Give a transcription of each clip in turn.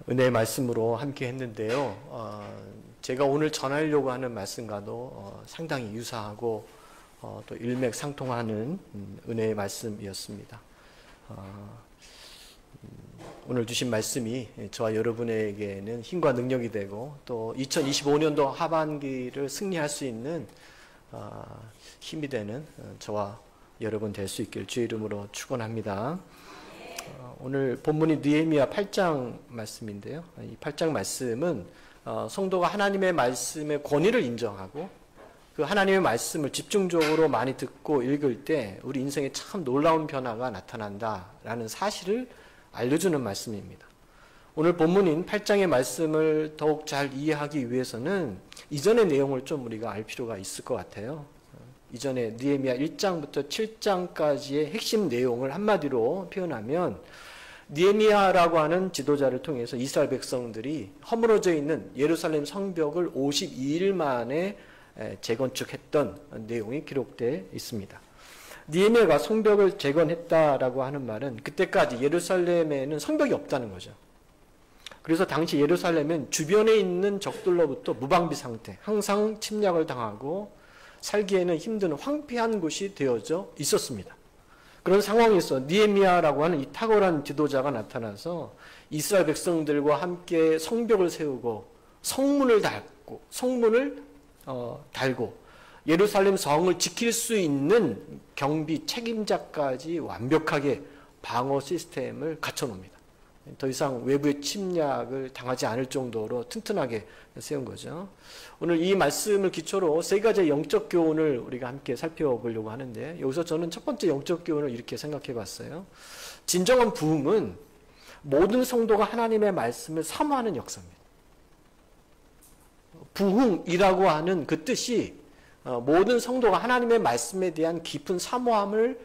은혜의 말씀으로 함께 했는데요. 제가 오늘 전하려고 하는 말씀과도 상당히 유사하고 또 일맥상통하는 은혜의 말씀이었습니다. 오늘 주신 말씀이 저와 여러분에게는 힘과 능력이 되고 또 2025년도 하반기를 승리할 수 있는 힘이 되는 저와 여러분 될 수 있길 주의 이름으로 축원합니다. 오늘 본문이 느헤미야 8장 말씀인데요. 이 8장 말씀은 성도가 하나님의 말씀의 권위를 인정하고 그 하나님의 말씀을 집중적으로 많이 듣고 읽을 때 우리 인생에 참 놀라운 변화가 나타난다라는 사실을 알려주는 말씀입니다. 오늘 본문인 8장의 말씀을 더욱 잘 이해하기 위해서는 이전의 내용을 좀 우리가 알 필요가 있을 것 같아요. 이전에 느헤미야 1장부터 7장까지의 핵심 내용을 한마디로 표현하면 느헤미야라고 하는 지도자를 통해서 이스라엘 백성들이 허물어져 있는 예루살렘 성벽을 52일 만에 재건축했던 내용이 기록되어 있습니다. 느헤미야가 성벽을 재건했다라고 하는 말은 그때까지 예루살렘에는 성벽이 없다는 거죠. 그래서 당시 예루살렘은 주변에 있는 적들로부터 무방비 상태, 항상 침략을 당하고 살기에는 힘든 황폐한 곳이 되어져 있었습니다. 그런 상황에서 느헤미야라고 하는 이 탁월한 지도자가 나타나서 이스라엘 백성들과 함께 성벽을 세우고 성문을 달고 예루살렘 성을 지킬 수 있는 경비 책임자까지 완벽하게 방어 시스템을 갖춰놓습니다. 더 이상 외부의 침략을 당하지 않을 정도로 튼튼하게 세운 거죠. 오늘 이 말씀을 기초로 세 가지의 영적 교훈을 우리가 함께 살펴보려고 하는데 여기서 저는 첫 번째 영적 교훈을 이렇게 생각해 봤어요. 진정한 부흥은 모든 성도가 하나님의 말씀을 사모하는 역사입니다. 부흥이라고 하는 그 뜻이 모든 성도가 하나님의 말씀에 대한 깊은 사모함을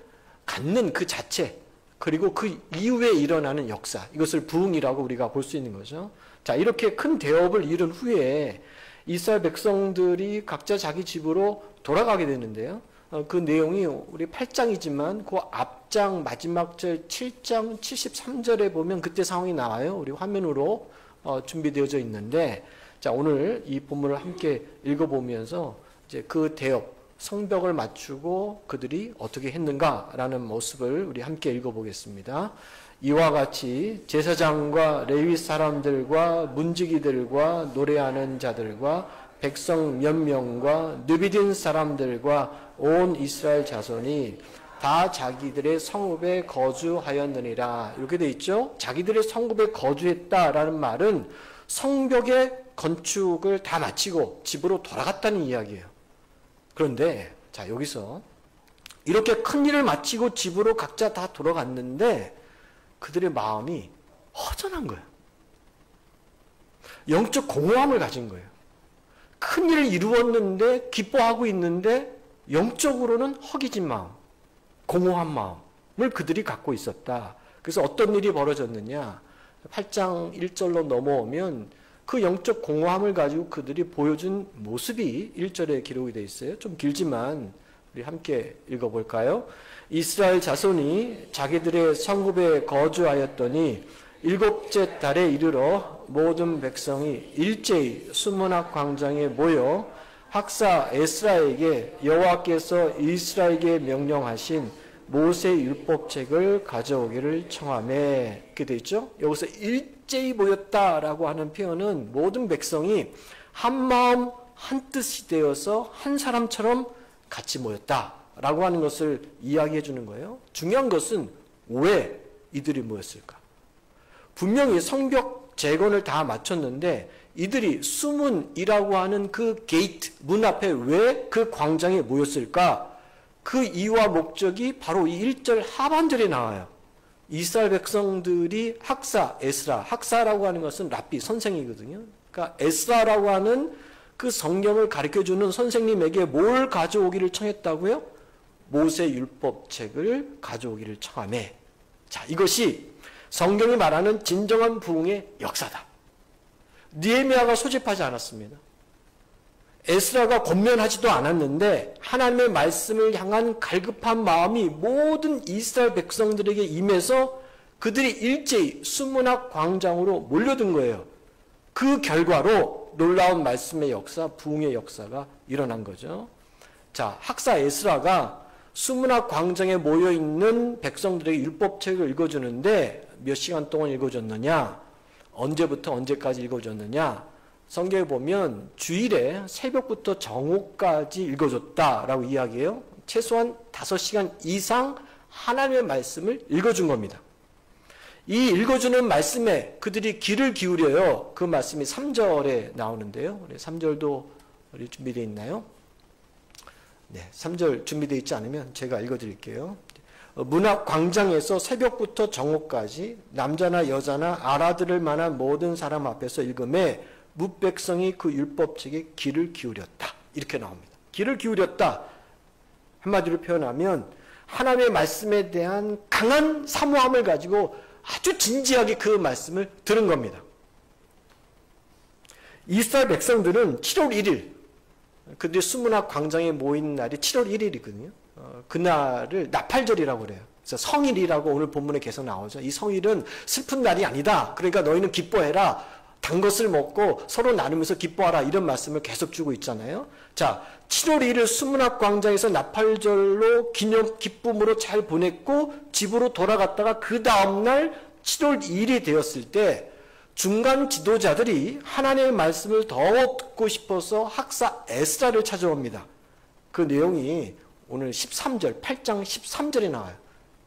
갖는 그 자체, 그리고 그 이후에 일어나는 역사, 이것을 부흥이라고 우리가 볼 수 있는 거죠. 자, 이렇게 큰 대업을 이룬 후에 이스라엘 백성들이 각자 자기 집으로 돌아가게 되는데요. 그 내용이 우리 8장이지만 그 앞장 마지막 절 7장 73절에 보면 그때 상황이 나와요. 우리 화면으로 준비되어져 있는데, 자, 오늘 이 본문을 함께 읽어보면서 이제 그 대업, 성벽을 맞추고 그들이 어떻게 했는가라는 모습을 우리 함께 읽어보겠습니다. 이와 같이 제사장과 레위 사람들과 문지기들과 노래하는 자들과 백성 몇 명과 느비딘 사람들과 온 이스라엘 자손이 다 자기들의 성읍에 거주하였느니라. 이렇게 돼 있죠. 자기들의 성읍에 거주했다라는 말은 성벽의 건축을 다 마치고 집으로 돌아갔다는 이야기예요. 그런데 자, 여기서 이렇게 큰 일을 마치고 집으로 각자 다 돌아갔는데 그들의 마음이 허전한 거예요. 영적 공허함을 가진 거예요. 큰 일을 이루었는데 기뻐하고 있는데 영적으로는 허기진 마음, 공허한 마음을 그들이 갖고 있었다. 그래서 어떤 일이 벌어졌느냐, 8장 1절로 넘어오면 그 영적 공허함을 가지고 그들이 보여준 모습이 1절에 기록이 되어 있어요. 좀 길지만 우리 함께 읽어볼까요? 이스라엘 자손이 자기들의 성읍에 거주하였더니 7째 달에 이르러 모든 백성이 일제히 수문학 광장에 모여 학사 에스라에게 여호와께서 이스라엘에게 명령하신 모세 율법책을 가져오기를 청하매. 이렇게 되어 있죠. 여기서 일제히 모였다라고 하는 표현은 모든 백성이 한 마음 한 뜻이 되어서 한 사람처럼 같이 모였다라고 하는 것을 이야기해 주는 거예요. 중요한 것은 왜 이들이 모였을까? 분명히 성벽 재건을 다 마쳤는데 이들이 수문이라고 하는 그 게이트, 문 앞에 왜 그 광장에 모였을까? 그 이유와 목적이 바로 이 1절 하반절에 나와요. 이스라엘 백성들이 학사, 에스라, 학사라고 하는 것은 랍비, 선생이거든요. 그러니까 에스라라고 하는 그 성경을 가르쳐주는 선생님에게 뭘 가져오기를 청했다고요? 모세 율법책을 가져오기를 청하매. 자, 이것이 성경이 말하는 진정한 부흥의 역사다. 느헤미야가 소집하지 않았습니다. 에스라가 권면하지도 않았는데 하나님의 말씀을 향한 갈급한 마음이 모든 이스라엘 백성들에게 임해서 그들이 일제히 수문학 광장으로 몰려든 거예요. 그 결과로 놀라운 말씀의 역사, 부흥의 역사가 일어난 거죠. 자, 학사 에스라가 수문학 광장에 모여있는 백성들에게 율법책을 읽어주는데 몇 시간 동안 읽어줬느냐? 언제부터 언제까지 읽어줬느냐? 성경에 보면 주일에 새벽부터 정오까지 읽어줬다라고 이야기해요. 최소한 5시간 이상 하나님의 말씀을 읽어준 겁니다. 이 읽어주는 말씀에 그들이 귀를 기울여요. 그 말씀이 3절에 나오는데요. 3절도 우리 준비되어 있나요? 네, 3절 준비되어 있지 않으면 제가 읽어드릴게요. 문학 광장에서 새벽부터 정오까지 남자나 여자나 알아들을 만한 모든 사람 앞에서 읽음에 뭇백성이 그 율법책에 귀를 기울였다. 이렇게 나옵니다. 귀를 기울였다. 한마디로 표현하면 하나님의 말씀에 대한 강한 사모함을 가지고 아주 진지하게 그 말씀을 들은 겁니다. 이스라엘 백성들은 7월 1일, 그들이 수문학 광장에 모인 날이 7월 1일이거든요. 그날을 나팔절이라고 그래요. 그래서 성일이라고 오늘 본문에 계속 나오죠. 이 성일은 슬픈 날이 아니다. 그러니까 너희는 기뻐해라. 단 것을 먹고 서로 나누면서 기뻐하라. 이런 말씀을 계속 주고 있잖아요. 자, 7월 1일 수문학 광장에서 나팔절로 기쁨으로 잘 보냈고 집으로 돌아갔다가 그 다음날 7월 2일이 되었을 때 중간 지도자들이 하나님의 말씀을 더 듣고 싶어서 학사 에스라를 찾아옵니다. 그 내용이 오늘 13절, 8장 13절에 나와요.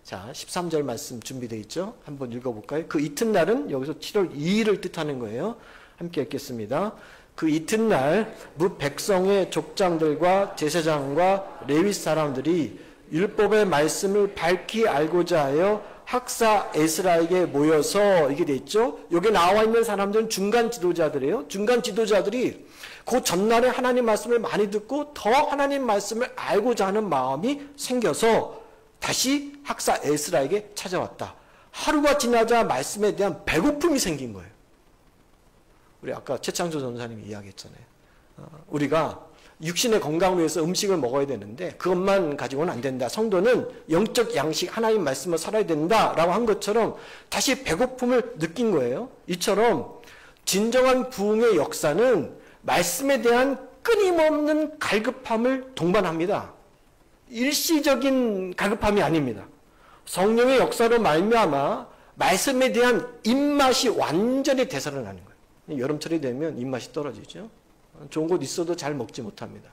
자, 13절 말씀 준비되어 있죠? 한번 읽어볼까요? 그 이튿날은 여기서 7월 2일을 뜻하는 거예요. 함께 읽겠습니다. 그 이튿날 뭇 백성의 족장들과 제사장과 레위 사람들이 율법의 말씀을 밝히 알고자 하여 학사 에스라에게 모여서 이게 돼 있죠. 여기 나와 있는 사람들은 중간 지도자들이에요. 중간 지도자들이 그 전날에 하나님 말씀을 많이 듣고 더 하나님 말씀을 알고자 하는 마음이 생겨서 다시 학사 에스라에게 찾아왔다. 하루가 지나자 말씀에 대한 배고픔이 생긴 거예요. 우리 아까 최창조 전사님이 이야기했잖아요. 우리가 육신의 건강을 위해서 음식을 먹어야 되는데 그것만 가지고는 안 된다. 성도는 영적 양식 하나님 말씀을 살아야 된다라고 한 것처럼 다시 배고픔을 느낀 거예요. 이처럼 진정한 부흥의 역사는 말씀에 대한 끊임없는 갈급함을 동반합니다. 일시적인 갈급함이 아닙니다. 성령의 역사로 말미암아 말씀에 대한 입맛이 완전히 되살아나는 거예요. 여름철이 되면 입맛이 떨어지죠. 좋은 곳 있어도 잘 먹지 못합니다.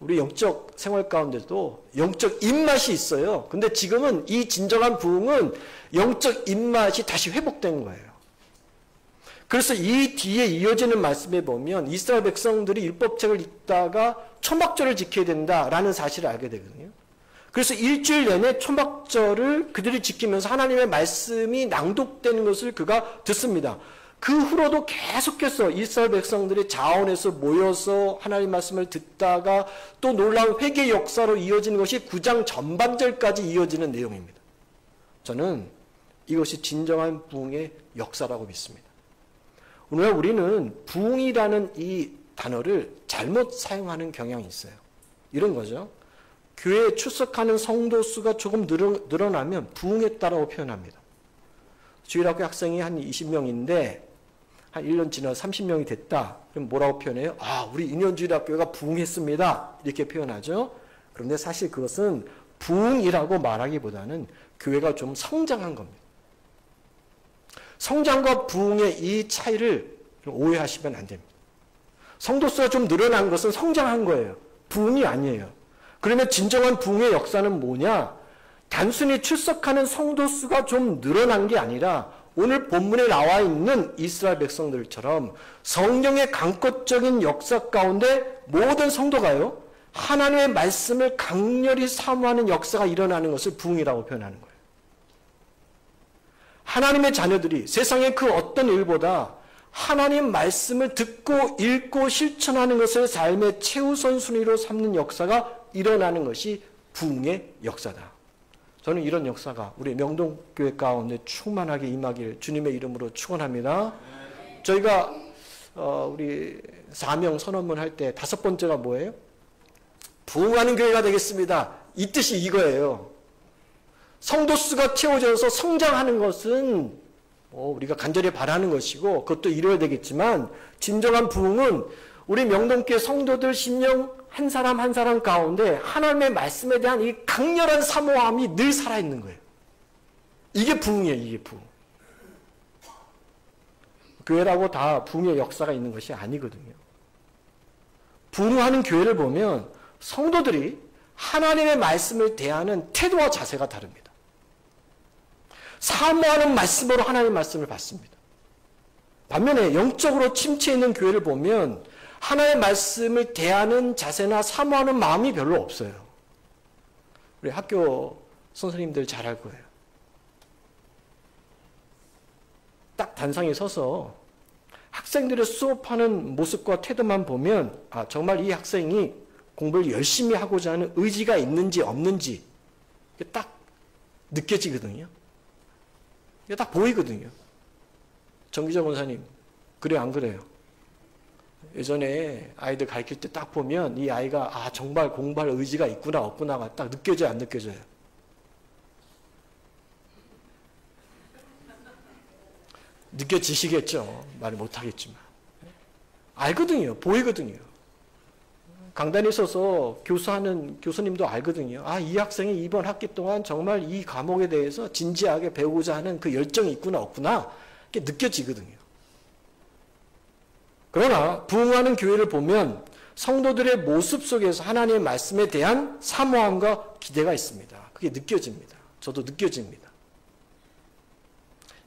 우리 영적 생활 가운데도 영적 입맛이 있어요. 근데 지금은 이 진정한 부흥은 영적 입맛이 다시 회복된 거예요. 그래서 이 뒤에 이어지는 말씀에 보면 이스라엘 백성들이 율법책을 읽다가 초막절을 지켜야 된다라는 사실을 알게 되거든요. 그래서 일주일 내내 초막절을 그들이 지키면서 하나님의 말씀이 낭독되는 것을 그가 듣습니다. 그 후로도 계속해서 이스라엘 백성들이 자원해서 모여서 하나님 말씀을 듣다가 또 놀라운 회개 역사로 이어지는 것이 9장 전반절까지 이어지는 내용입니다. 저는 이것이 진정한 부흥의 역사라고 믿습니다. 오늘 우리는 부흥이라는 이 단어를 잘못 사용하는 경향이 있어요. 이런 거죠. 교회에 출석하는 성도 수가 조금 늘어나면 부흥했다라고 표현합니다. 주일학교 학생이 한 20명인데 한 1년 지나 30명이 됐다. 그럼 뭐라고 표현해요? 아, 우리 인연주일학교가 부흥했습니다. 이렇게 표현하죠. 그런데 사실 그것은 부흥이라고 말하기보다는 교회가 좀 성장한 겁니다. 성장과 부흥의 이 차이를 오해하시면 안 됩니다. 성도 수가 좀 늘어난 것은 성장한 거예요. 부흥이 아니에요. 그러면 진정한 부흥의 역사는 뭐냐? 단순히 출석하는 성도 수가 좀 늘어난 게 아니라 오늘 본문에 나와 있는 이스라엘 백성들처럼 성령의 강권적인 역사 가운데 모든 성도가요, 하나님의 말씀을 강렬히 사모하는 역사가 일어나는 것을 부흥이라고 표현하는 거예요. 하나님의 자녀들이 세상의 그 어떤 일보다 하나님 말씀을 듣고 읽고 실천하는 것을 삶의 최우선 순위로 삼는 역사가 일어나는 것이 부흥의 역사다. 저는 이런 역사가 우리 명동교회 가운데 충만하게 임하길 주님의 이름으로 축원합니다. 저희가 우리 사명 선언문 할 때 5번째가 뭐예요? 부흥하는 교회가 되겠습니다. 이 뜻이 이거예요. 성도 수가 채워져서 성장하는 것은 우리가 간절히 바라는 것이고 그것도 이루어야 되겠지만 진정한 부흥은 우리 명동교회 성도들 심령 한 사람 한 사람 가운데 하나님의 말씀에 대한 이 강렬한 사모함이 늘 살아있는 거예요. 이게 부흥이에요. 이게 부흥. 교회라고 다 부흥의 역사가 있는 것이 아니거든요. 부흥하는 교회를 보면 성도들이 하나님의 말씀을 대하는 태도와 자세가 다릅니다. 사모하는 말씀으로 하나님의 말씀을 받습니다. 반면에 영적으로 침체해 있는 교회를 보면 하나님의 말씀을 대하는 자세나 사모하는 마음이 별로 없어요. 우리 학교 선생님들 잘 알 거예요. 딱 단상에 서서 학생들의 수업하는 모습과 태도만 보면 정말 이 학생이 공부를 열심히 하고자 하는 의지가 있는지 없는지 딱 느껴지거든요. 이게 딱 보이거든요. 정기정 원사님, 그래요, 안 그래요? 예전에 아이들 가르칠 때 딱 보면 이 아이가 정말 공부할 의지가 있구나 없구나가 딱 느껴져요, 안 느껴져요? 느껴지시겠죠. 말을 못하겠지만. 알거든요. 보이거든요. 강단에 서서 교수하는 교수님도 알거든요. 이 학생이 이번 학기 동안 정말 이 과목에 대해서 진지하게 배우고자 하는 그 열정이 있구나 없구나 이게 느껴지거든요. 그러나 부흥하는 교회를 보면 성도들의 모습 속에서 하나님의 말씀에 대한 사모함과 기대가 있습니다. 그게 느껴집니다. 저도 느껴집니다.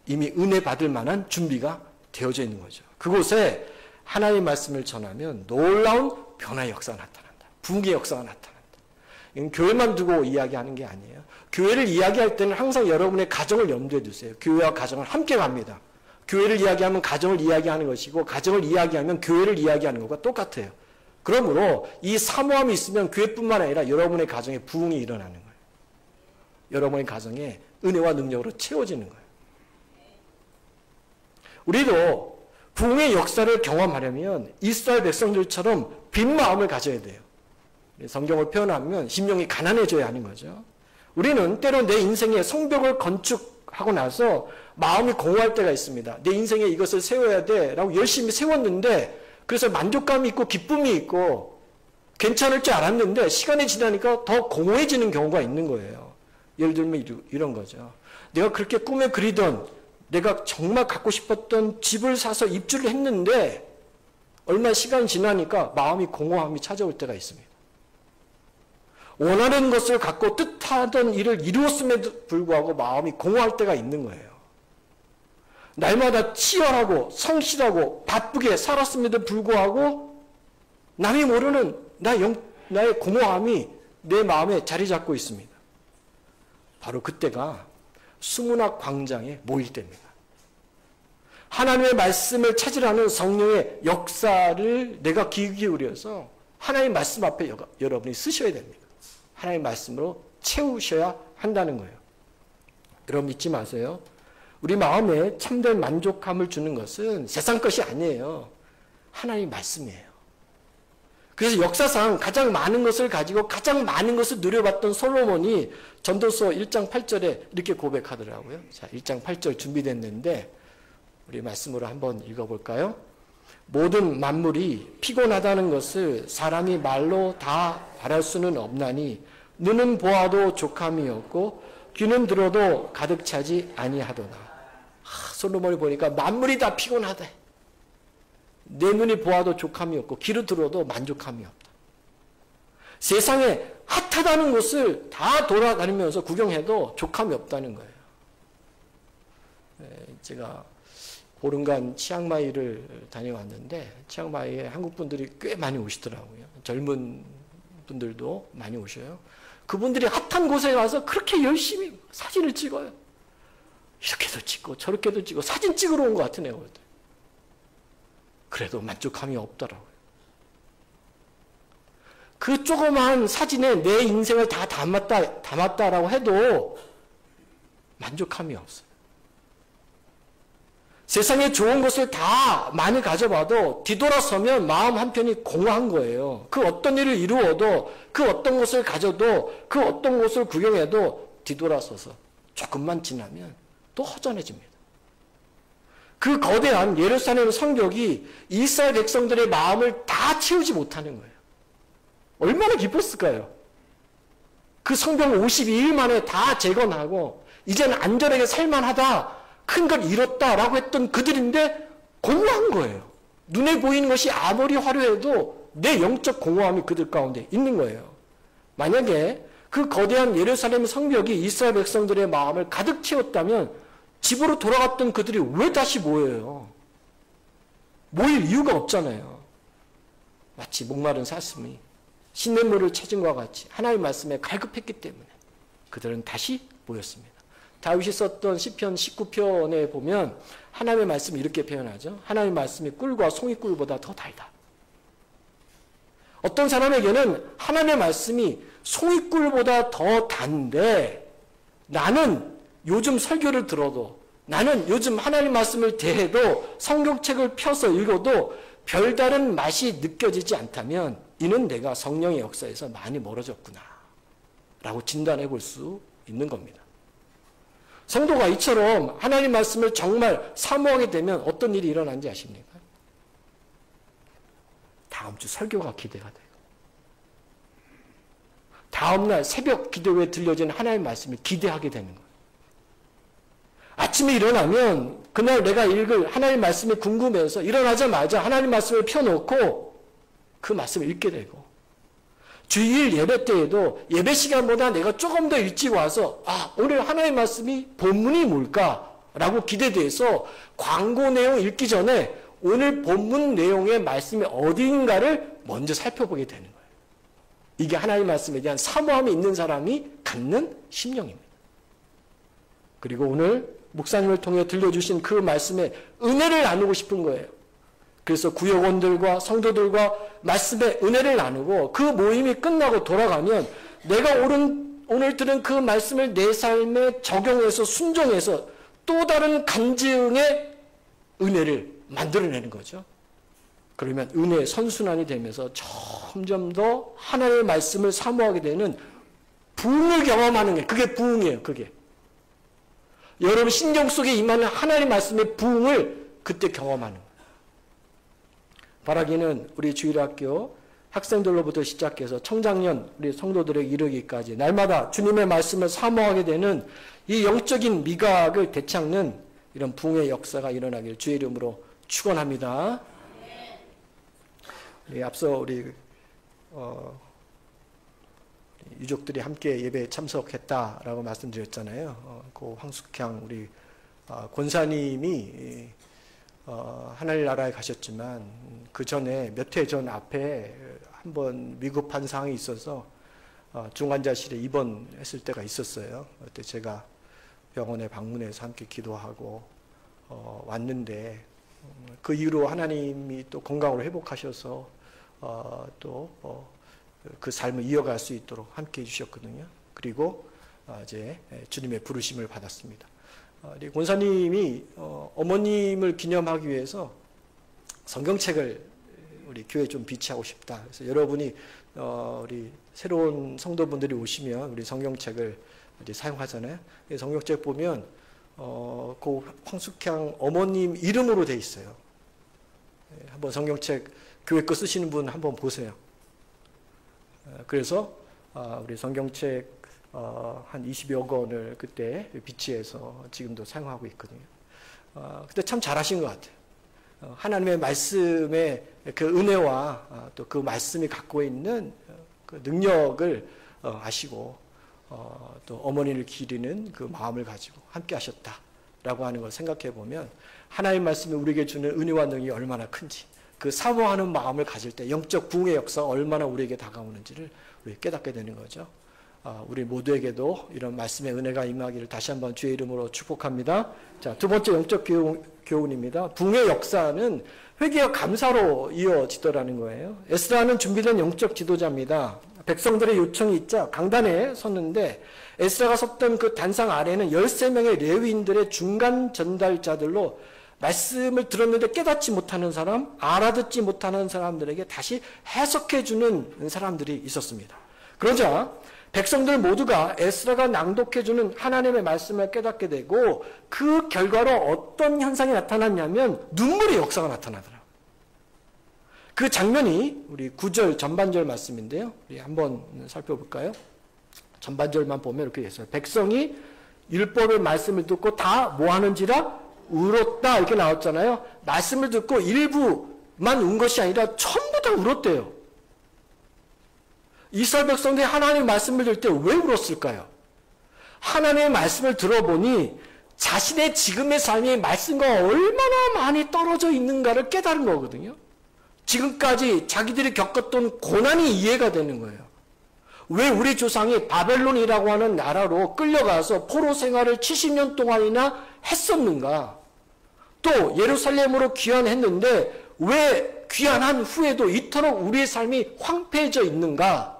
이미 은혜 받을 만한 준비가 되어져 있는 거죠. 그곳에 하나님의 말씀을 전하면 놀라운 변화의 역사가 나타난다. 부흥의 역사가 나타난다. 이건 교회만 두고 이야기하는 게 아니에요. 교회를 이야기할 때는 항상 여러분의 가정을 염두에 두세요. 교회와 가정을 함께 갑니다. 교회를 이야기하면 가정을 이야기하는 것이고 가정을 이야기하면 교회를 이야기하는 것과 똑같아요. 그러므로 이 사모함이 있으면 교회뿐만 아니라 여러분의 가정에 부흥이 일어나는 거예요. 여러분의 가정에 은혜와 능력으로 채워지는 거예요. 우리도 부흥의 역사를 경험하려면 이스라엘 백성들처럼 빈 마음을 가져야 돼요. 성경을 표현하면 심령이 가난해져야 하는 거죠. 우리는 때로 내 인생의 성벽을 건축하고 나서 마음이 공허할 때가 있습니다. 내 인생에 이것을 세워야 돼 라고 열심히 세웠는데 그래서 만족감이 있고 기쁨이 있고 괜찮을 줄 알았는데 시간이 지나니까 더 공허해지는 경우가 있는 거예요. 예를 들면 이런 거죠. 내가 그렇게 꿈에 그리던 내가 정말 갖고 싶었던 집을 사서 입주를 했는데 얼마 시간이 지나니까 마음이 공허함이 찾아올 때가 있습니다. 원하는 것을 갖고 뜻하던 일을 이루었음에도 불구하고 마음이 공허할 때가 있는 거예요. 날마다 치열하고 성실하고 바쁘게 살았음에도 불구하고 남이 모르는 나의 공허함이 내 마음에 자리 잡고 있습니다. 바로 그때가 수문학 광장에 모일 때입니다. 하나님의 말씀을 찾으라는 성령의 역사를 내가 귀 기울여서 하나님의 말씀 앞에 여러분이 쓰셔야 됩니다. 하나님의 말씀으로 채우셔야 한다는 거예요. 여러분 잊지 마세요. 우리 마음에 참된 만족감을 주는 것은 세상 것이 아니에요. 하나님의 말씀이에요. 그래서 역사상 가장 많은 것을 가지고 가장 많은 것을 누려봤던 솔로몬이 전도서 1장 8절에 이렇게 고백하더라고요. 자, 1장 8절 준비됐는데 우리 말씀으로 한번 읽어볼까요? 모든 만물이 피곤하다는 것을 사람이 말로 다 말할 수는 없나니 눈은 보아도 족함이 없고 귀는 들어도 가득 차지 아니하도다. 솔로몬이 보니까 만물이 다 피곤하대. 내 눈이 보아도 족함이 없고 귀로 들어도 만족함이 없다. 세상에 핫하다는 곳을 다 돌아다니면서 구경해도 족함이 없다는 거예요. 제가 보름간 치앙마이를 다녀왔는데 치앙마이에 한국 분들이 꽤 많이 오시더라고요. 젊은 분들도 많이 오셔요. 그분들이 핫한 곳에 가서 그렇게 열심히 사진을 찍어요. 이렇게도 찍고 저렇게도 찍고 사진 찍으러 온 것 같은 애들. 그래도 만족감이 없더라고요. 그 조그마한 사진에 내 인생을 다 담았다라고 해도 만족감이 없어요. 세상에 좋은 것을 다 많이 가져봐도 뒤돌아서면 마음 한편이 공허한 거예요. 그 어떤 일을 이루어도 그 어떤 것을 가져도 그 어떤 것을 구경해도 뒤돌아서서 조금만 지나면 또 허전해집니다. 그 거대한 예루살렘 성벽이 이스라엘 백성들의 마음을 다 채우지 못하는 거예요. 얼마나 기뻤을까요? 그 성벽을 52일 만에 다 재건하고 이제는 안전하게 살만하다, 큰 걸 잃었다라고 했던 그들인데 공허한 거예요. 눈에 보이는 것이 아무리 화려해도 내 영적 공허함이 그들 가운데 있는 거예요. 만약에 그 거대한 예루살렘 성벽이 이스라엘 백성들의 마음을 가득 채웠다면 집으로 돌아갔던 그들이 왜 다시 모여요? 모일 이유가 없잖아요. 마치 목마른 사슴이 신냇물을 찾은 것과 같이 하나님의 말씀에 갈급했기 때문에 그들은 다시 모였습니다. 다윗이 썼던 시편 19편에 보면 하나님의 말씀을 이렇게 표현하죠. 하나님의 말씀이 꿀과 송이꿀보다 더 달다. 어떤 사람에게는 하나님의 말씀이 송이꿀보다 더 단데 나는 요즘 설교를 들어도 나는 요즘 하나님 말씀을 대해도 성경책을 펴서 읽어도 별다른 맛이 느껴지지 않다면 이는 내가 성령의 역사에서 많이 멀어졌구나 라고 진단해 볼 수 있는 겁니다. 성도가 이처럼 하나님 말씀을 정말 사모하게 되면 어떤 일이 일어난지 아십니까? 다음 주 설교가 기대가 돼요. 다음날 새벽 기도에 들려진 하나님의 말씀을 기대하게 되는 거예요. 아침에 일어나면 그날 내가 읽을 하나님 말씀이 궁금해서 일어나자마자 하나님 말씀을 펴놓고 그 말씀을 읽게 되고 주일 예배 때에도 예배 시간보다 내가 조금 더 일찍 와서 오늘 하나님 말씀이 본문이 뭘까라고 기대돼서 광고 내용 읽기 전에 오늘 본문 내용의 말씀이 어디인가를 먼저 살펴보게 되는 거예요. 이게 하나님 말씀에 대한 사모함이 있는 사람이 갖는 심령입니다. 그리고 오늘 목사님을 통해 들려주신 그 말씀에 은혜를 나누고 싶은 거예요. 그래서 구역원들과 성도들과 말씀의 은혜를 나누고 그 모임이 끝나고 돌아가면 내가 오늘 들은 그 말씀을 내 삶에 적용해서 순종해서 또 다른 간증의 은혜를 만들어내는 거죠. 그러면 은혜의 선순환이 되면서 점점 더 하나님의 말씀을 사모하게 되는 부흥을 경험하는 게 그게 부흥이에요. 그게. 여러분 신경 속에 임하는 하나님의 말씀의 부흥을 그때 경험하는 거예요. 바라기는 우리 주일학교 학생들로부터 시작해서 청장년 우리 성도들에게 이르기까지 날마다 주님의 말씀을 사모하게 되는 이 영적인 미각을 되찾는 이런 부흥의 역사가 일어나길 주의 이름으로 축원합니다. 앞서 우리 유족들이 함께 예배에 참석했다라고 말씀드렸잖아요. 그 황숙향 우리 권사님이 하나님 나라에 가셨지만 그 전에 몇 해 전 앞에 한번 위급한 상황이 있어서 중환자실에 입원했을 때가 있었어요. 그때 제가 병원에 방문해서 함께 기도하고 왔는데 그 이후로 하나님이 또 건강으로 회복하셔서 또 그 삶을 이어갈 수 있도록 함께 해주셨거든요. 그리고 이제 주님의 부르심을 받았습니다. 우리 권사님이 어머님을 기념하기 위해서 성경책을 우리 교회에 좀 비치하고 싶다. 그래서 여러분이 우리 새로운 성도분들이 오시면 우리 성경책을 이제 사용하잖아요. 성경책 보면 그 황숙향 어머님 이름으로 돼 있어요. 한번 성경책 교회 거 쓰시는 분 한번 보세요. 그래서 우리 성경책 한 20여 권을 그때 비치해서 지금도 사용하고 있거든요. 그때 참 잘하신 것 같아요. 하나님의 말씀의 그 은혜와 또 그 말씀이 갖고 있는 그 능력을 아시고 또 어머니를 기리는 그 마음을 가지고 함께 하셨다라고 하는 걸 생각해 보면 하나님의 말씀이 우리에게 주는 은혜와 능력이 얼마나 큰지 그 사모하는 마음을 가질 때 영적 부흥의 역사가 얼마나 우리에게 다가오는지를 우리 깨닫게 되는 거죠. 우리 모두에게도 이런 말씀의 은혜가 임하기를 다시 한번 주의 이름으로 축복합니다. 자, 두 번째 영적 교훈입니다. 부흥의 역사는 회개와 감사로 이어지더라는 거예요. 에스라는 준비된 영적 지도자입니다. 백성들의 요청이 있자 강단에 섰는데 에스라가 섰던 그 단상 아래는 13명의 레위인들의 중간 전달자들로 말씀을 들었는데 깨닫지 못하는 사람, 알아듣지 못하는 사람들에게 다시 해석해 주는 사람들이 있었습니다. 그러자 백성들 모두가 에스라가 낭독해주는 하나님의 말씀을 깨닫게 되고 그 결과로 어떤 현상이 나타났냐면 눈물의 역사가 나타나더라고요. 그 장면이 우리 9절 전반절 말씀인데요. 우리 한번 살펴볼까요? 전반절만 보면 이렇게 있어요. 백성이 율법의 말씀을 듣고 다 뭐 하는지라 울었다 이렇게 나왔잖아요. 말씀을 듣고 일부만 운 것이 아니라 전부 다 울었대요. 이스라엘 백성들이 하나님의 말씀을 들을 때 왜 울었을까요? 하나님의 말씀을 들어보니 자신의 지금의 삶이 말씀과 얼마나 많이 떨어져 있는가를 깨달은 거거든요. 지금까지 자기들이 겪었던 고난이 이해가 되는 거예요. 왜 우리 조상이 바벨론이라고 하는 나라로 끌려가서 포로 생활을 70년 동안이나 했었는가? 또 예루살렘으로 귀환했는데 왜 귀환한 후에도 이토록 우리의 삶이 황폐해져 있는가?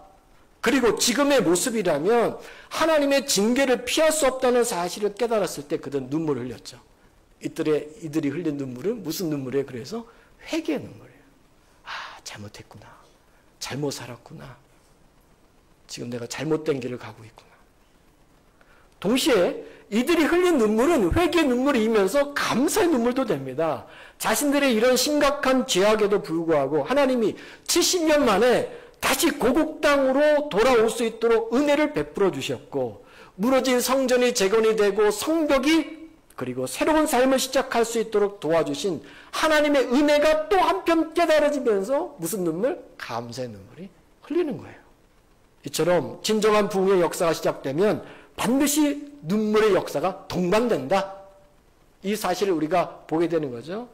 그리고 지금의 모습이라면 하나님의 징계를 피할 수 없다는 사실을 깨달았을 때 그들은 눈물을 흘렸죠. 이들이 흘린 눈물은 무슨 눈물이에요? 그래서 회개의 눈물이에요. 아, 잘못했구나. 잘못 살았구나. 지금 내가 잘못된 길을 가고 있구나. 동시에 이들이 흘린 눈물은 회개의 눈물이면서 감사의 눈물도 됩니다. 자신들의 이런 심각한 죄악에도 불구하고 하나님이 70년 만에 다시 고국 땅으로 돌아올 수 있도록 은혜를 베풀어 주셨고 무너진 성전이 재건이 되고 성벽이 그리고 새로운 삶을 시작할 수 있도록 도와주신 하나님의 은혜가 또 한편 깨달아지면서 무슨 눈물? 감사의 눈물이 흘리는 거예요. 이처럼 진정한 부흥의 역사가 시작되면 반드시 눈물의 역사가 동반된다. 이 사실을 우리가 보게 되는 거죠.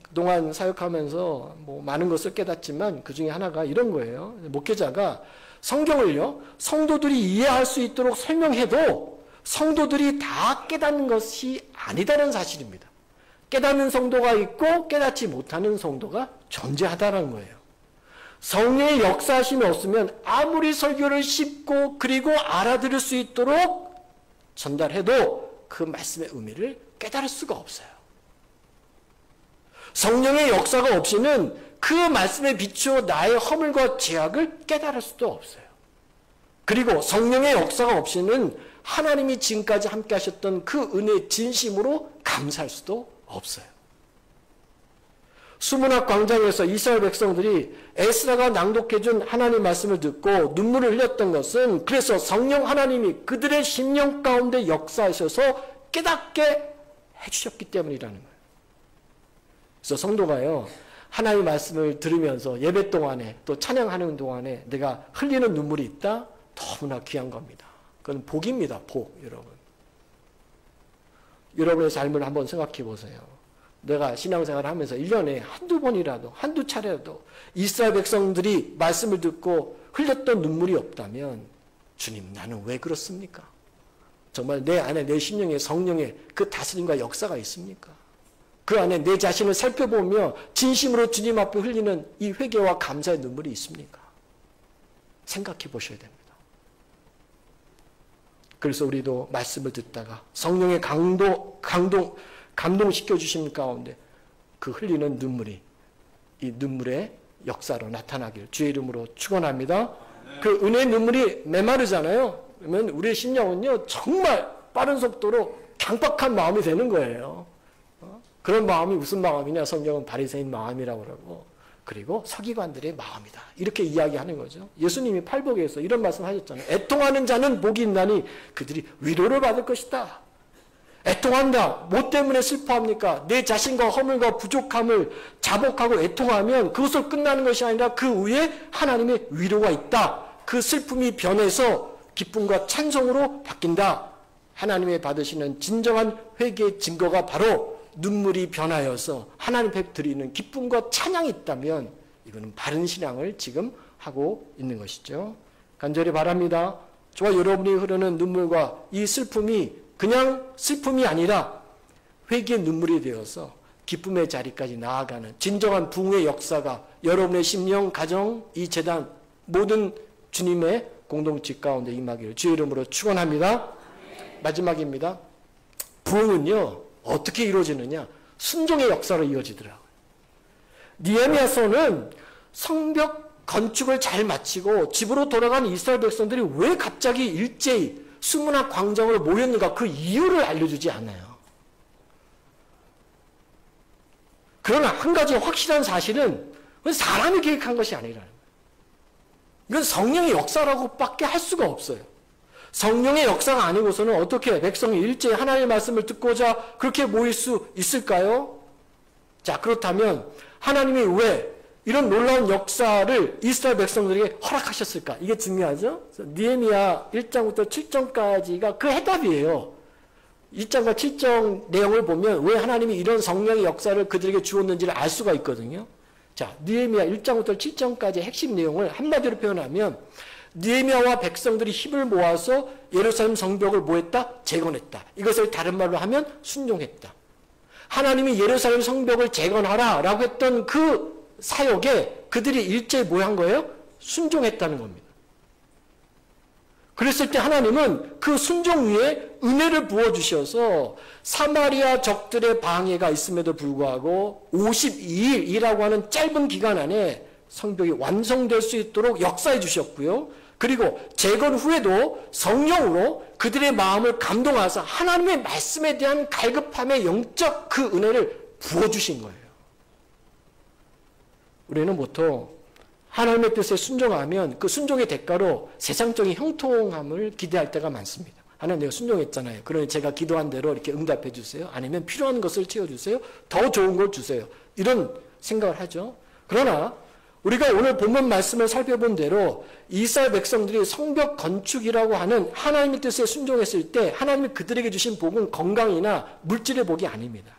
그동안 사역하면서 많은 것을 깨닫지만 그 중에 하나가 이런 거예요. 목회자가 성경을요, 성도들이 이해할 수 있도록 설명해도 성도들이 다 깨닫는 것이 아니다는 사실입니다. 깨닫는 성도가 있고 깨닫지 못하는 성도가 존재하다는 거예요. 성령의 역사하심이 없으면 아무리 설교를 쉽고 그리고 알아들을 수 있도록 전달해도 그 말씀의 의미를 깨달을 수가 없어요. 성령의 역사가 없이는 그 말씀에 비추어 나의 허물과 죄악을 깨달을 수도 없어요. 그리고 성령의 역사가 없이는 하나님이 지금까지 함께 하셨던 그 은혜의 진심으로 감사할 수도 없어요. 수문학 광장에서 이스라엘 백성들이 에스라가 낭독해준 하나님 말씀을 듣고 눈물을 흘렸던 것은 그래서 성령 하나님이 그들의 심령 가운데 역사하셔서 깨닫게 해주셨기 때문이라는 거예요. 그래서 성도가요, 하나님의 말씀을 들으면서 예배 동안에 또 찬양하는 동안에 내가 흘리는 눈물이 있다? 너무나 귀한 겁니다. 그건 복입니다. 복, 여러분. 여러분의 삶을 한번 생각해 보세요. 내가 신앙생활을 하면서 1년에 한두 번이라도, 한두 차례라도 이스라엘 백성들이 말씀을 듣고 흘렸던 눈물이 없다면 주님, 나는 왜 그렇습니까? 정말 내 안에, 내 심령에 성령의 그 다스림과 역사가 있습니까? 그 안에 내 자신을 살펴보며 진심으로 주님 앞에 흘리는 이 회개와 감사의 눈물이 있습니까? 생각해 보셔야 됩니다. 그래서 우리도 말씀을 듣다가 성령의 감동시켜 주심 가운데 그 흘리는 눈물이 이 눈물의 역사로 나타나길 주의 이름으로 축원합니다. 그 은혜의 눈물이 메마르잖아요. 그러면 우리의 심령은요, 정말 빠른 속도로 강박한 마음이 되는 거예요. 그런 마음이 무슨 마음이냐? 성경은 바리새인 마음이라고 그러고, 그리고 서기관들의 마음이다. 이렇게 이야기하는 거죠. 예수님이 팔복에서 이런 말씀 하셨잖아요. 애통하는 자는 복이 있나니 그들이 위로를 받을 것이다. 애통한다. 뭐 때문에 슬퍼합니까? 내 자신과 허물과 부족함을 자복하고 애통하면 그것으로 끝나는 것이 아니라 그 위에 하나님의 위로가 있다. 그 슬픔이 변해서 기쁨과 찬송으로 바뀐다. 하나님의 받으시는 진정한 회개의 증거가 바로 눈물이 변하여서 하나님 앞에 드리는 기쁨과 찬양이 있다면 이거는 바른 신앙을 지금 하고 있는 것이죠. 간절히 바랍니다. 저와 여러분이 흐르는 눈물과 이 슬픔이 그냥 슬픔이 아니라 회개의 눈물이 되어서 기쁨의 자리까지 나아가는 진정한 부흥의 역사가 여러분의 심령, 가정, 이 재단 모든 주님의 공동체 가운데 임하기를 주의 이름으로 축원합니다. 마지막입니다. 부흥은요, 어떻게 이루어지느냐? 순종의 역사로 이어지더라고요. 느헤미야서는 성벽 건축을 잘 마치고 집으로 돌아간 이스라엘 백성들이 왜 갑자기 일제히 수문학 광장으로 모였는가 그 이유를 알려주지 않아요. 그러나 한 가지 확실한 사실은 사람이 계획한 것이 아니라는 거예요. 이건 성령의 역사라고밖에 할 수가 없어요. 성령의 역사가 아니고서는 어떻게 백성이 일제히 하나님의 말씀을 듣고자 그렇게 모일 수 있을까요? 자, 그렇다면 하나님이 왜 이런 놀라운 역사를 이스라엘 백성들에게 허락하셨을까? 이게 중요하죠? 느헤미야 1장부터 7장까지가 그 해답이에요. 1장과 7장 내용을 보면 왜 하나님이 이런 성령의 역사를 그들에게 주었는지를 알 수가 있거든요. 자, 느헤미야 1장부터 7장까지의 핵심 내용을 한마디로 표현하면 느헤미야와 백성들이 힘을 모아서 예루살렘 성벽을 뭐했다? 재건했다. 이것을 다른 말로 하면 순종했다. 하나님이 예루살렘 성벽을 재건하라 라고 했던 그 사역에 그들이 일제히 뭐 한 거예요? 순종했다는 겁니다. 그랬을 때 하나님은 그 순종 위에 은혜를 부어주셔서 사마리아 적들의 방해가 있음에도 불구하고 52일이라고 하는 짧은 기간 안에 성벽이 완성될 수 있도록 역사해 주셨고요. 그리고 재건 후에도 성령으로 그들의 마음을 감동하셔서 하나님의 말씀에 대한 갈급함의 영적 그 은혜를 부어주신 거예요. 우리는 보통 하나님의 뜻에 순종하면 그 순종의 대가로 세상적인 형통함을 기대할 때가 많습니다. 하나님 내가 순종했잖아요. 그러니 제가 기도한 대로 이렇게 응답해 주세요. 아니면 필요한 것을 채워주세요. 더 좋은 걸 주세요. 이런 생각을 하죠. 그러나 우리가 오늘 본문 말씀을 살펴본 대로 이스라엘 백성들이 성벽 건축이라고 하는 하나님의 뜻에 순종했을 때 하나님이 그들에게 주신 복은 건강이나 물질의 복이 아닙니다.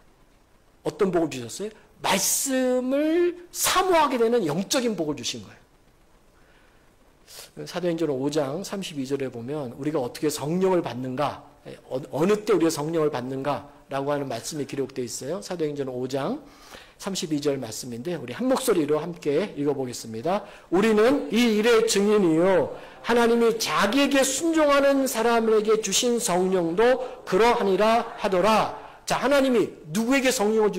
어떤 복을 주셨어요? 말씀을 사모하게 되는 영적인 복을 주신 거예요. 사도행전 5장 32절에 보면 우리가 어떻게 성령을 받는가, 어느 때 우리가 성령을 받는가라고 하는 말씀이 기록되어 있어요. 사도행전 5장 32절 말씀인데 우리 한 목소리로 함께 읽어보겠습니다. 우리는 이 일의 증인이요 하나님이 자기에게 순종하는 사람에게 주신 성령도 그러하니라 하더라. 자, 하나님이 누구에게 성령을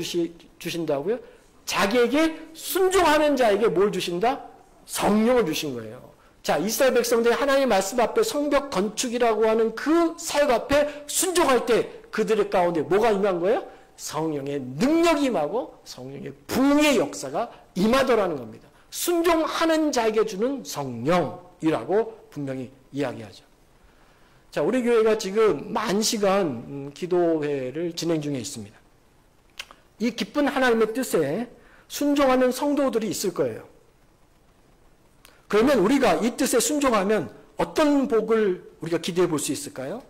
주신다고요? 자기에게 순종하는 자에게 뭘 주신다? 성령을 주신 거예요. 자, 이스라엘 백성들이 하나님의 말씀 앞에 성벽 건축이라고 하는 그 사역 앞에 순종할 때 그들의 가운데 뭐가 임한 거예요? 성령의 능력이 임하고 성령의 부흥의 역사가 임하더라는 겁니다. 순종하는 자에게 주는 성령이라고 분명히 이야기하죠. 자, 우리 교회가 지금 10,000시간 기도회를 진행 중에 있습니다. 이 기쁜 하나님의 뜻에 순종하는 성도들이 있을 거예요. 그러면 우리가 이 뜻에 순종하면 어떤 복을 우리가 기대해 볼 수 있을까요?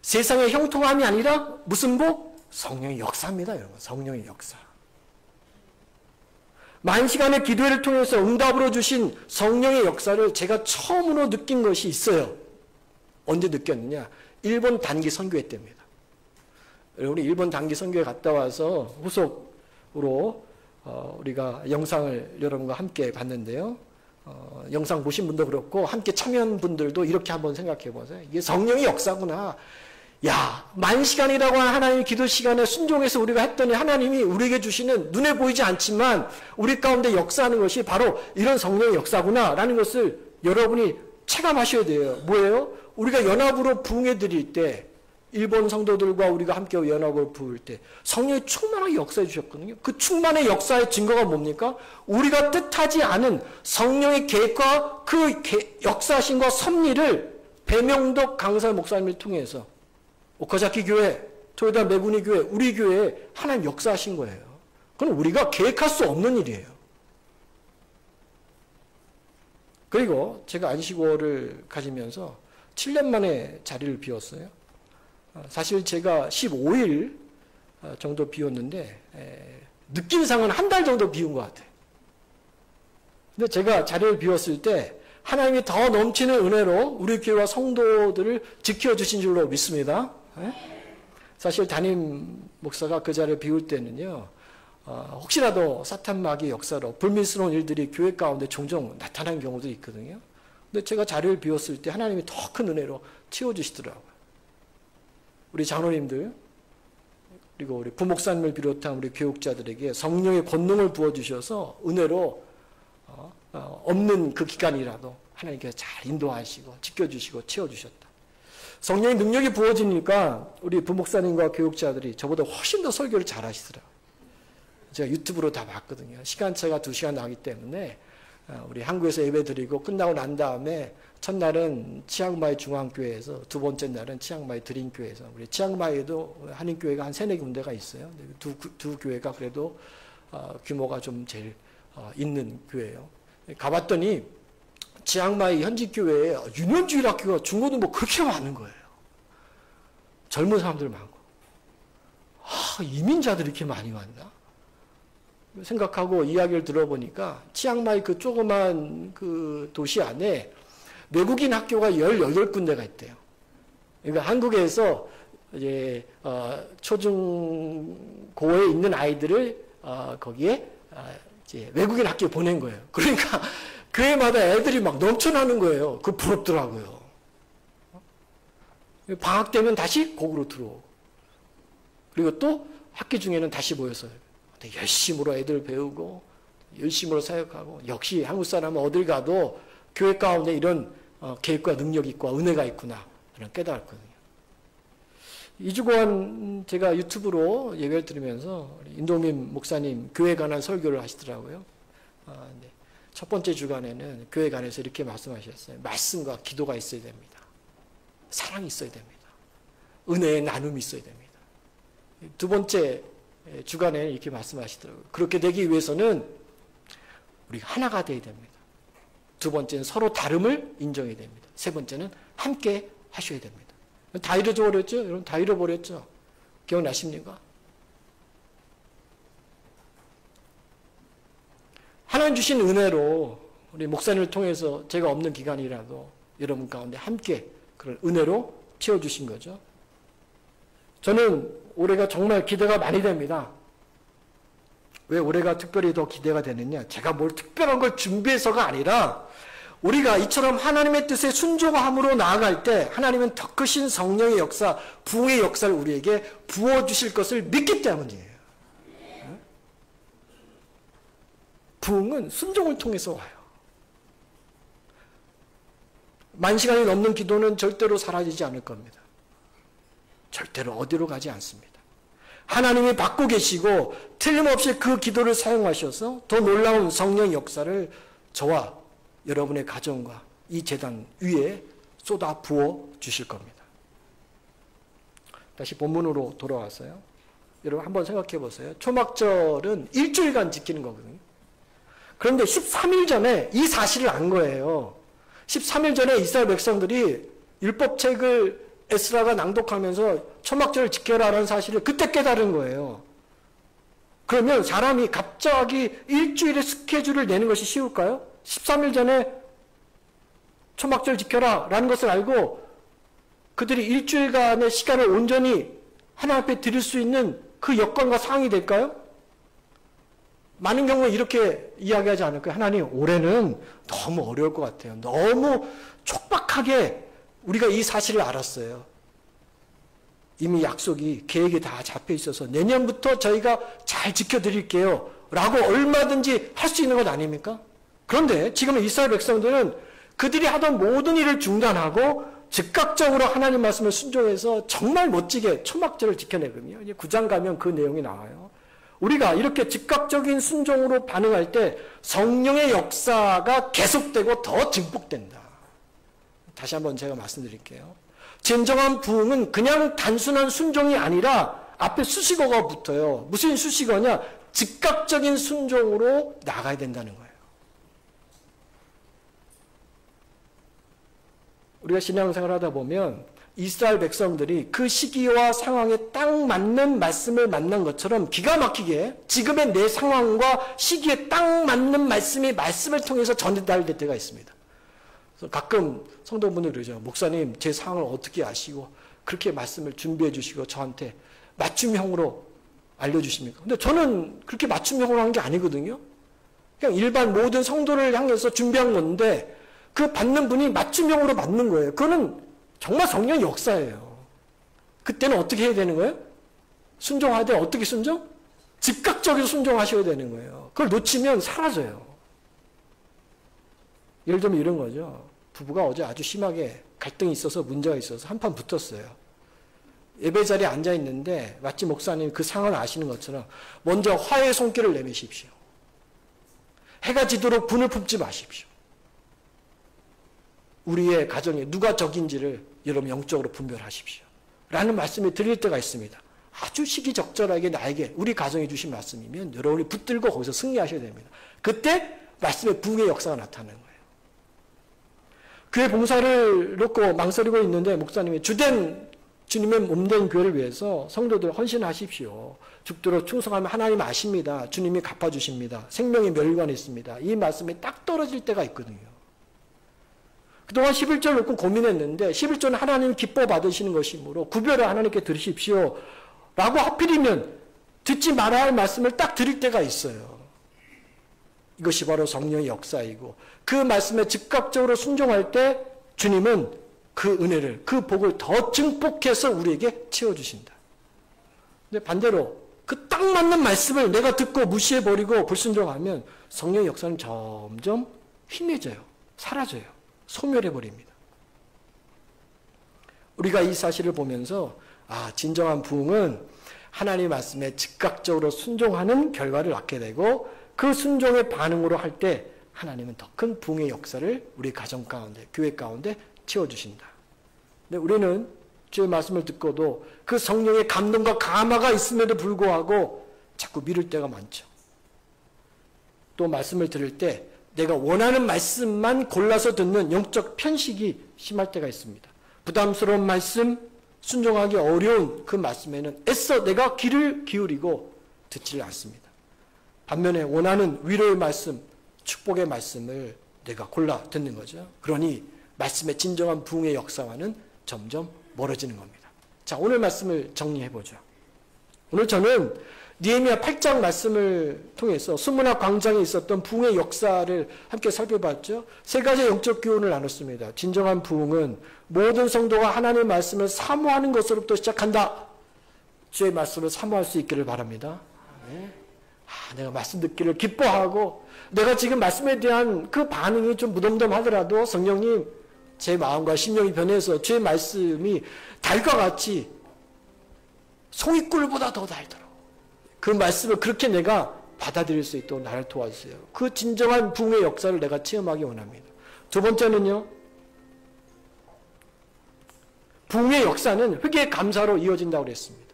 세상의 형통함이 아니라 무슨 복? 성령의 역사입니다, 여러분. 성령의 역사. 10,000시간의 기도회를 통해서 응답으로 주신 성령의 역사를 제가 처음으로 느낀 것이 있어요. 언제 느꼈느냐? 일본 단기 선교회 때입니다. 우리 일본 단기 선교회 갔다 와서 후속으로 우리가 영상을 여러분과 함께 봤는데요. 영상 보신 분도 그렇고 함께 참여한 분들도 이렇게 한번 생각해 보세요. 이게 성령의 역사구나. 야, 10,000시간이라고 하는 하나님의 기도 시간에 순종해서 우리가 했더니 하나님이 우리에게 주시는 눈에 보이지 않지만 우리 가운데 역사하는 것이 바로 이런 성령의 역사구나 라는 것을 여러분이 체감하셔야 돼요. 뭐예요? 우리가 연합으로 부흥해 드릴 때 일본 성도들과 우리가 함께 연합을 부을 때 성령이 충만하게 역사해 주셨거든요. 그 충만의 역사의 증거가 뭡니까? 우리가 뜻하지 않은 성령의 계획과 그 역사하심과 섭리를 배명덕 강사 목사님을 통해서 오카자키 교회, 토요다 메구니 교회, 우리 교회에 하나님 역사하신 거예요. 그건 우리가 계획할 수 없는 일이에요. 그리고 제가 안식월을 가지면서 7년 만에 자리를 비웠어요. 사실 제가 15일 정도 비웠는데 느낌상은 한 달 정도 비운 것 같아요. 근데 제가 자리를 비웠을 때 하나님이 더 넘치는 은혜로 우리 교회와 성도들을 지켜주신 줄로 믿습니다. 사실 담임 목사가 그 자리를 비울 때는요. 혹시라도 사탄마귀의 역사로 불미스러운 일들이 교회 가운데 종종 나타나는 경우도 있거든요. 근데 제가 자리를 비웠을 때 하나님이 더 큰 은혜로 채워주시더라고요. 우리 장로님들 그리고 우리 부목사님을 비롯한 우리 교육자들에게 성령의 권능을 부어주셔서 은혜로 없는 그 기간이라도 하나님께서 잘 인도하시고 지켜주시고 채워주셨다. 성령의 능력이 부어지니까 우리 부목사님과 교육자들이 저보다 훨씬 더 설교를 잘 하시더라고요. 제가 유튜브로 다 봤거든요. 시간차가 2시간 나기 때문에 우리 한국에서 예배 드리고 끝나고 난 다음에 첫날은 치앙마이 중앙교회에서, 두 번째 날은 치앙마이 드림교회에서, 우리 치앙마이에도 한인교회가 한 3-4군데가 있어요. 두 교회가 그래도 규모가 좀 제일 있는 교회예요. 가봤더니 치앙마이 현지교회에 유년주일 학교가 중고등 뭐 그렇게 많은 거예요. 젊은 사람들 많고. 이민자들이 이렇게 많이 왔나? 생각하고 이야기를 들어보니까 치앙마이 그 조그만 그 도시 안에 외국인 학교가 18군데가 있대요. 그러니까 한국에서 이제 초중고에 있는 아이들을 거기에 이제 외국인 학교에 보낸 거예요. 그러니까 교회마다 애들이 막 넘쳐나는 거예요. 그 부럽더라고요. 방학 되면 다시 거기로 들어오고, 그리고 또 학기 중에는 다시 모여서 열심으로 애들 배우고 열심으로 사역하고. 역시 한국 사람은 어딜 가도 교회 가운데 이런 계획과 능력이 있고 은혜가 있구나 저는 깨달았거든요. 2주 동안 제가 유튜브로 예배를 들으면서 인도민 목사님 교회에 관한 설교를 하시더라고요. 네. 첫 번째 주간에는 교회 관해서 이렇게 말씀하셨어요. 말씀과 기도가 있어야 됩니다. 사랑이 있어야 됩니다. 은혜의 나눔이 있어야 됩니다. 두 번째 주간에 이렇게 말씀하시더라고요. 그렇게 되기 위해서는 우리가 하나가 되어야 됩니다. 두 번째는 서로 다름을 인정해야 됩니다. 세 번째는 함께 하셔야 됩니다. 다 잃어버렸죠? 여러분 다 잃어버렸죠? 기억나십니까? 하나님 주신 은혜로 우리 목사님을 통해서 제가 없는 기간이라도 여러분 가운데 함께 그런 은혜로 채워주신 거죠. 저는 올해가 정말 기대가 많이 됩니다. 왜 올해가 특별히 더 기대가 되느냐? 제가 뭘 특별한 걸 준비해서가 아니라 우리가 이처럼 하나님의 뜻에 순종함으로 나아갈 때 하나님은 더 크신 성령의 역사, 부흥의 역사를 우리에게 부어주실 것을 믿기 때문이에요. 부흥은 순종을 통해서 와요. 10,000시간이 넘는 기도는 절대로 사라지지 않을 겁니다. 절대로 어디로 가지 않습니다. 하나님이 받고 계시고 틀림없이 그 기도를 사용하셔서 더 놀라운 성령 역사를 저와 여러분의 가정과 이 제단 위에 쏟아 부어 주실 겁니다. 다시 본문으로 돌아와서요. 여러분 한번 생각해 보세요. 초막절은 일주일간 지키는 거거든요. 그런데 13일 전에 이 사실을 안 거예요. 13일 전에 이스라엘 백성들이 율법책을 에스라가 낭독하면서 초막절을 지켜라라는 사실을 그때 깨달은 거예요. 그러면 사람이 갑자기 일주일의 스케줄을 내는 것이 쉬울까요? 13일 전에 초막절 지켜라 라는 것을 알고 그들이 일주일간의 시간을 온전히 하나님 앞에 드릴 수 있는 그 여건과 상황이 될까요? 많은 경우에 이렇게 이야기하지 않을까요? 하나님, 올해는 너무 어려울 것 같아요. 너무 촉박하게 우리가 이 사실을 알았어요. 이미 약속이, 계획이 다 잡혀 있어서 내년부터 저희가 잘 지켜드릴게요 라고 얼마든지 할 수 있는 것 아닙니까? 그런데 지금 이스라엘 백성들은 그들이 하던 모든 일을 중단하고 즉각적으로 하나님 말씀을 순종해서 정말 멋지게 초막절을 지켜내거든요. 이제 9장 가면 그 내용이 나와요. 우리가 이렇게 즉각적인 순종으로 반응할 때 성령의 역사가 계속되고 더 증폭된다. 다시 한번 제가 말씀드릴게요. 진정한 부흥은 그냥 단순한 순종이 아니라 앞에 수식어가 붙어요. 무슨 수식어냐? 즉각적인 순종으로 나가야 된다는 거예요. 우리가 신앙생활을 하다 보면 이스라엘 백성들이 그 시기와 상황에 딱 맞는 말씀을 만난 것처럼 기가 막히게 지금의 내 상황과 시기에 딱 맞는 말씀을 통해서 전달될 때가 있습니다. 그래서 가끔 성도분들이 그러죠. 목사님, 제 상황을 어떻게 아시고 그렇게 말씀을 준비해 주시고 저한테 맞춤형으로 알려주십니까? 근데 저는 그렇게 맞춤형으로 한 게 아니거든요. 그냥 일반 모든 성도를 향해서 준비한 건데 그 받는 분이 맞춤형으로 받는 거예요. 그거는 정말 성령의 역사예요. 그때는 어떻게 해야 되는 거예요? 순종할 때 어떻게 순종? 즉각적으로 순종하셔야 되는 거예요. 그걸 놓치면 사라져요. 예를 들면 이런 거죠. 부부가 어제 아주 심하게 갈등이 있어서 문제가 있어서 한판 붙었어요. 예배 자리에 앉아 있는데 마치 목사님 그 상황을 아시는 것처럼 먼저 화해의 손길을 내미십시오. 해가 지도록 분을 품지 마십시오. 우리의 가정에 누가 적인지를 여러분 영적으로 분별하십시오. 라는 말씀을 드릴 때가 있습니다. 아주 시기적절하게 나에게 우리 가정에 주신 말씀이면 여러분이 붙들고 거기서 승리하셔야 됩니다. 그때 말씀의 부흥의 역사가 나타나는 거예요. 교회 봉사를 놓고 망설이고 있는데 목사님이 주님의 몸된 교회를 위해서 성도들 헌신하십시오. 죽도록 충성하면 하나님 아십니다. 주님이 갚아주십니다. 생명의 멸관이 있습니다. 이 말씀이 딱 떨어질 때가 있거든요. 그동안 11절 놓고 고민했는데 11절은 하나님 기뻐 받으시는 것이므로 구별을 하나님께 들으십시오. 라고 하필이면 듣지 말아야 할 말씀을 딱 드릴 때가 있어요. 이것이 바로 성령의 역사이고 그 말씀에 즉각적으로 순종할 때 주님은 그 은혜를, 그 복을 더 증폭해서 우리에게 채워주신다. 근데 반대로 그 딱 맞는 말씀을 내가 듣고 무시해버리고 불순종하면 성령의 역사는 점점 희미해져요. 사라져요. 소멸해버립니다. 우리가 이 사실을 보면서 진정한 부흥은 하나님의 말씀에 즉각적으로 순종하는 결과를 낳게 되고 그 순종의 반응으로 할 때 하나님은 더 큰 부흥의 역사를 우리 가정 가운데, 교회 가운데 채워주신다. 근데 우리는 주의 말씀을 듣고도 그 성령의 감동과 감화가 있음에도 불구하고 자꾸 미룰 때가 많죠. 또 말씀을 들을 때 내가 원하는 말씀만 골라서 듣는 영적 편식이 심할 때가 있습니다. 부담스러운 말씀, 순종하기 어려운 그 말씀에는 애써 내가 귀를 기울이고 듣지를 않습니다. 반면에 원하는 위로의 말씀, 축복의 말씀을 내가 골라 듣는 거죠. 그러니 말씀의 진정한 부흥의 역사와는 점점 멀어지는 겁니다. 자, 오늘 말씀을 정리해보죠. 오늘 저는 느헤미야 8장 말씀을 통해서 수문학 광장에 있었던 부흥의 역사를 함께 살펴봤죠. 세 가지 영적 교훈을 나눴습니다. 진정한 부흥은 모든 성도가 하나님의 말씀을 사모하는 것으로부터 시작한다. 주의 말씀을 사모할 수 있기를 바랍니다. 네. 내가 말씀 듣기를 기뻐하고 내가 지금 말씀에 대한 그 반응이 좀 무덤덤하더라도 성령님 제 마음과 심령이 변해서 주의 말씀이 달과 같이 송이꿀보다 더 달도록 그 말씀을 그렇게 내가 받아들일 수 있도록 나를 도와주세요. 그 진정한 부흥의 역사를 내가 체험하기 원합니다. 두 번째는요. 부흥의 역사는 회개 감사로 이어진다고 그랬습니다.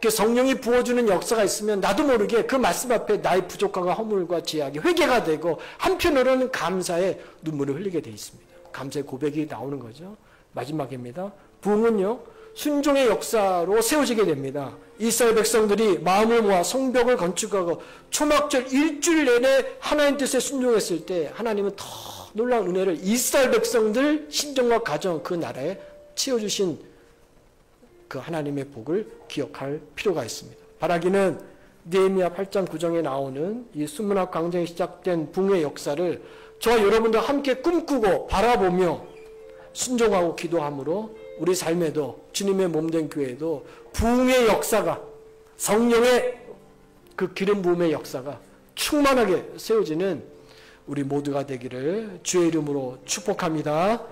성령이 부어주는 역사가 있으면 나도 모르게 그 말씀 앞에 나의 부족함과 허물과 죄악이 회개가 되고 한편으로는 감사의 눈물을 흘리게 돼 있습니다. 감사의 고백이 나오는 거죠. 마지막입니다. 부흥은요. 순종의 역사로 세워지게 됩니다. 이스라엘 백성들이 마음을 모아 성벽을 건축하고 초막절 일주일 내내 하나님 뜻에 순종했을 때 하나님은 더 놀라운 은혜를 이스라엘 백성들 신정과 가정 그 나라에 채워주신 그 하나님의 복을 기억할 필요가 있습니다. 바라기는 느헤미야 8장 9장에 나오는 이 수문학 광장에 시작된 부흥의 역사를 저와 여러분도 함께 꿈꾸고 바라보며 순종하고 기도함으로 우리 삶에도 주님의 몸된 교회에도 부흥의 역사가 성령의 그 기름 부음의 역사가 충만하게 세워지는 우리 모두가 되기를 주의 이름으로 축복합니다.